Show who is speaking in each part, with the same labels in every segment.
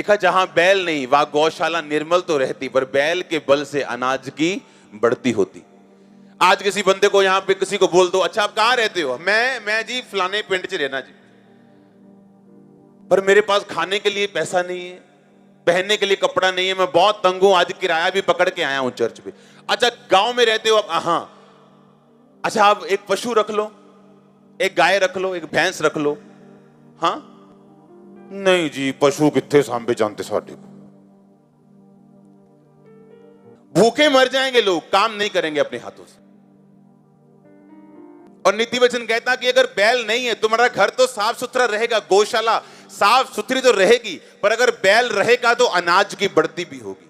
Speaker 1: लिखा जहां बैल नहीं वहां गौशाला निर्मल तो रहती, पर बैल के बल से अनाज की बढ़ती होती। आज किसी बंदे को यहां पे किसी को बोल दो, अच्छा आप कहां रहते हो? मैं जी फलाने पिंड च रहना जी, पर मेरे पास खाने के लिए पैसा नहीं है, पहनने के लिए कपड़ा नहीं है, मैं बहुत तंग हूं, आज किराया भी पकड़ के आया हूं चर्च पे। अच्छा गांव में रहते हो आप? हाँ। अच्छा आप एक पशु रख लो, एक गाय रख लो, एक भैंस रख लो। हाँ नहीं जी पशु कितने सांभे जानते साडे को, भूखे मर जाएंगे लोग, काम नहीं करेंगे अपने हाथों से। और नीति वचन कहता कि अगर बैल नहीं है तुम्हारा घर तो साफ सुथरा रहेगा, गौशाला साफ सुथरी तो रहेगी, पर अगर बैल रहेगा तो अनाज की बढ़ती भी होगी।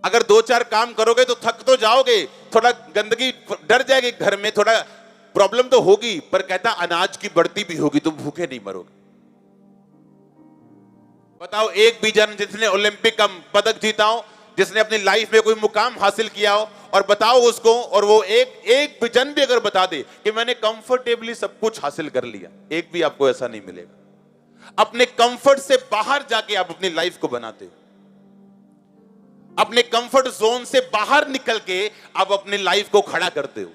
Speaker 1: अगर 2-4 काम करोगे तो थक तो जाओगे, थोड़ा गंदगी डर जाएगी घर में, थोड़ा प्रॉब्लम तो होगी, पर कहता अनाज की बढ़ती भी होगी, तुम भूखे नहीं मरोगे। बताओ एक भी जन जिसने ओलंपिक का पदक जीता हो, जिसने अपनी लाइफ में कोई मुकाम हासिल किया हो, और बताओ उसको, और वो एक भी जन भी अगर बता दे कि मैंने कंफर्टेबली सब कुछ हासिल कर लिया, एक भी आपको ऐसा नहीं मिलेगा। अपने कंफर्ट से बाहर जाके आप अपनी लाइफ को बनाते हो, अपने कंफर्ट जोन से बाहर निकल के आप अपनी लाइफ को खड़ा करते हो।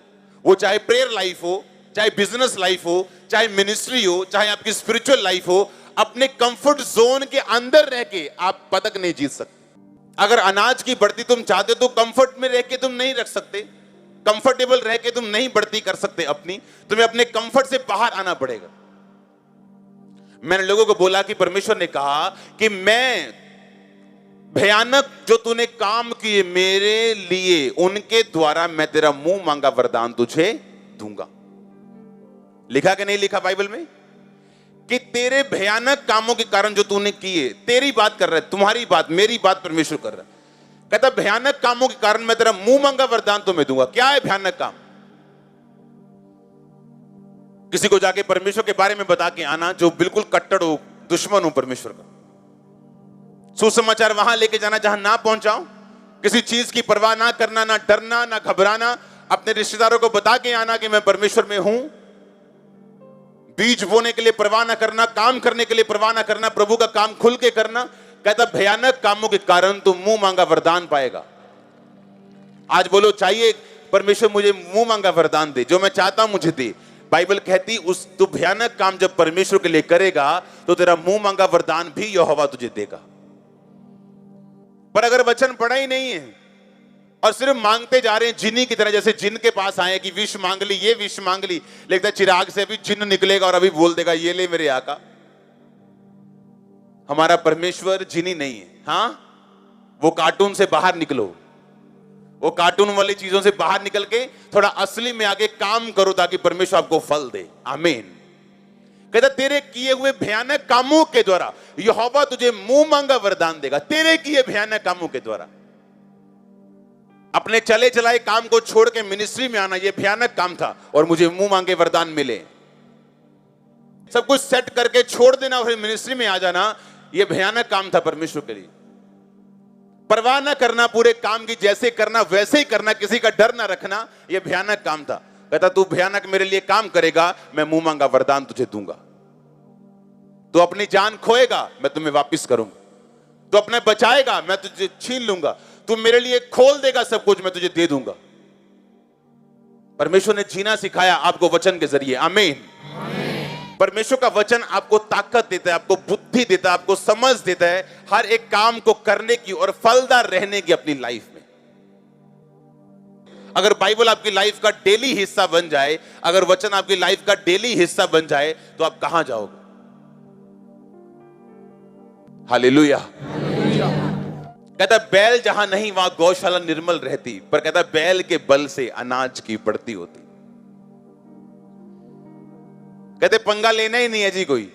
Speaker 1: वो चाहे प्रेयर लाइफ हो, चाहे बिजनेस लाइफ हो, चाहे मिनिस्ट्री हो, चाहे आपकी स्पिरिचुअल लाइफ हो, अपने कंफर्ट जोन के अंदर रह के आप पदक नहीं जीत सकते। अगर अनाज की बढ़ती तुम चाहते हो तो कंफर्ट में रह के तुम नहीं रख सकते, कंफर्टेबल रह के तुम नहीं बढ़ती कर सकते अपनी, तुम्हें अपने कंफर्ट से बाहर आना पड़ेगा। मैंने लोगों को बोला कि परमेश्वर ने कहा कि मैं भयानक जो तूने काम किए मेरे लिए, उनके द्वारा मैं तेरा मुंह मांगा वरदान तुझे दूंगा। लिखा कि नहीं लिखा बाइबल में कि तेरे भयानक कामों के कारण जो तूने किए, तेरी बात कर रहा है, तुम्हारी बात, मेरी बात परमेश्वर कर रहा है। कहता भयानक कामों के कारण मैं तेरा मुंह मांगा वरदान तुम्हें दूंगा। क्या है भयानक काम? किसी को जाके परमेश्वर के बारे में बता के आना जो बिल्कुल कट्टर हो, दुश्मन हो परमेश्वर का। सुसमाचार वहां लेके जाना जहां ना पहुंचाओ, किसी चीज की परवाह ना करना, ना डरना, ना घबराना, अपने रिश्तेदारों को बता के आना कि मैं परमेश्वर में हूं। बीज बोने के लिए परवाह ना करना, काम करने के लिए परवाह ना करना, प्रभु का काम खुल के करना। कहता भयानक कामों के कारण तुम मुंह मांगा वरदान पाएगा। आज बोलो चाहिए परमेश्वर मुझे मुंह मांगा वरदान दे, जो मैं चाहता हूं मुझे दे। बाइबल कहती उस तू भयानक काम जब परमेश्वर के लिए करेगा तो तेरा मुंह मांगा वरदान भी यहोवा तुझे देगा। पर अगर वचन पढ़ा ही नहीं है और सिर्फ मांगते जा रहे हैं जिन्नी की तरह, जैसे जिन के पास आए कि विष मांग ली, ये विष मांग ली, लेकिन चिराग से अभी जिन्न निकलेगा और अभी बोल देगा ये ले मेरे आका। हमारा परमेश्वर जिनी नहीं है। हाँ वो कार्टून से बाहर निकलो, वो कार्टून वाली चीजों से बाहर निकल के थोड़ा असली में आगे काम करो ताकि परमेश्वर आपको फल दे। आमीन। कहता तेरे किए हुए भयानक कामों के द्वारा यहोवा तुझे मुंह मांगा वरदान देगा। तेरे किए भयानक कामों के द्वारा अपने चले चलाए काम को छोड़ के मिनिस्ट्री में आना, यह भयानक काम था और मुझे मुंह मांगे वरदान मिले। सब कुछ सेट करके छोड़ देना और मिनिस्ट्री में आ जाना, यह भयानक काम था परमेश्वर के लिए। परवाह ना करना, पूरे काम की जैसे करना वैसे ही करना, किसी का डर ना रखना, यह भयानक काम था। कहता तू भयानक मेरे लिए काम करेगा, मैं मुंह मांगा वरदान तुझे दूंगा। तू अपनी जान खोएगा, मैं तुम्हें वापस करूंगा। तू अपने बचाएगा, मैं तुझे छीन लूंगा। तू मेरे लिए खोल देगा सब कुछ, मैं तुझे दे दूंगा। परमेश्वर ने जीना सिखाया आपको वचन के जरिए। आमीन। परमेश्वर का वचन आपको ताकत देता है, आपको बुद्धि देता है, आपको समझ देता है हर एक काम को करने की और फलदार रहने की अपनी लाइफ में। अगर बाइबल आपकी लाइफ का डेली हिस्सा बन जाए, अगर वचन आपकी लाइफ का डेली हिस्सा बन जाए, तो आप कहां जाओगे? हालेलुया। कहता बैल जहां नहीं वहां गौशाला निर्मल रहती, पर कहता बैल के बल से अनाज की बढ़ती होती। कहते पंगा लेना ही नहीं है जी, कोई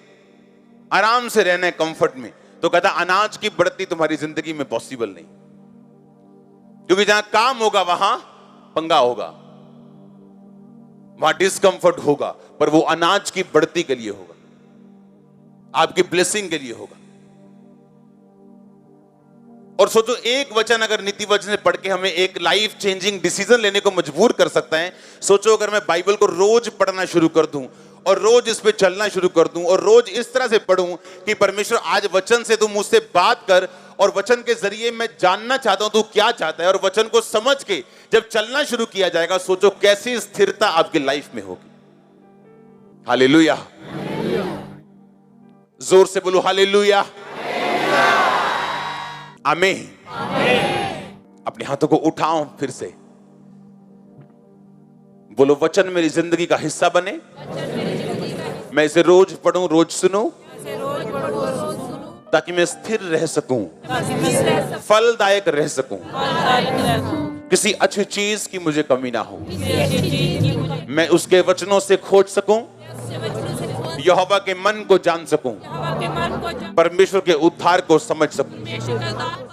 Speaker 1: आराम से रहना है कंफर्ट में। तो कहता अनाज की बढ़ती तुम्हारी जिंदगी में पॉसिबल नहीं, क्योंकि जहां काम होगा वहां पंगा होगा, वहां डिस्कंफर्ट होगा, पर वो अनाज की बढ़ती के लिए होगा, आपकी ब्लेसिंग के लिए होगा। और सोचो एक वचन अगर नीति वचन से पढ़ के हमें एक लाइफ चेंजिंग डिसीजन लेने को मजबूर कर सकता है। सोचो अगर मैं बाइबल को रोज पढ़ना शुरू कर दूं और रोज इस पे चलना शुरू कर दूं और रोज इस तरह से पढूं कि परमेश्वर आज वचन से तू मुझसे बात कर और वचन के जरिए मैं जानना चाहता हूं तू क्या चाहता है, और वचन को समझ के जब चलना शुरू किया जाएगा, सोचो कैसी स्थिरता आपकी लाइफ में होगी। हालेलुया, जोर से बोलो हालेलुया, आमीन। अपने हाथों को उठाओ, फिर से बोलो वचन मेरी जिंदगी का हिस्सा बने, मैं इसे रोज पढ़ूं, रोज सुनूं, ताकि मैं स्थिर रह सकूं, फलदायक रह सकूं, किसी अच्छी चीज की मुझे कमी ना हो, मैं उसके वचनों से खोज सकूं, यहोवा के मन को जान सकूं, परमेश्वर के उद्धार को समझ सकूं।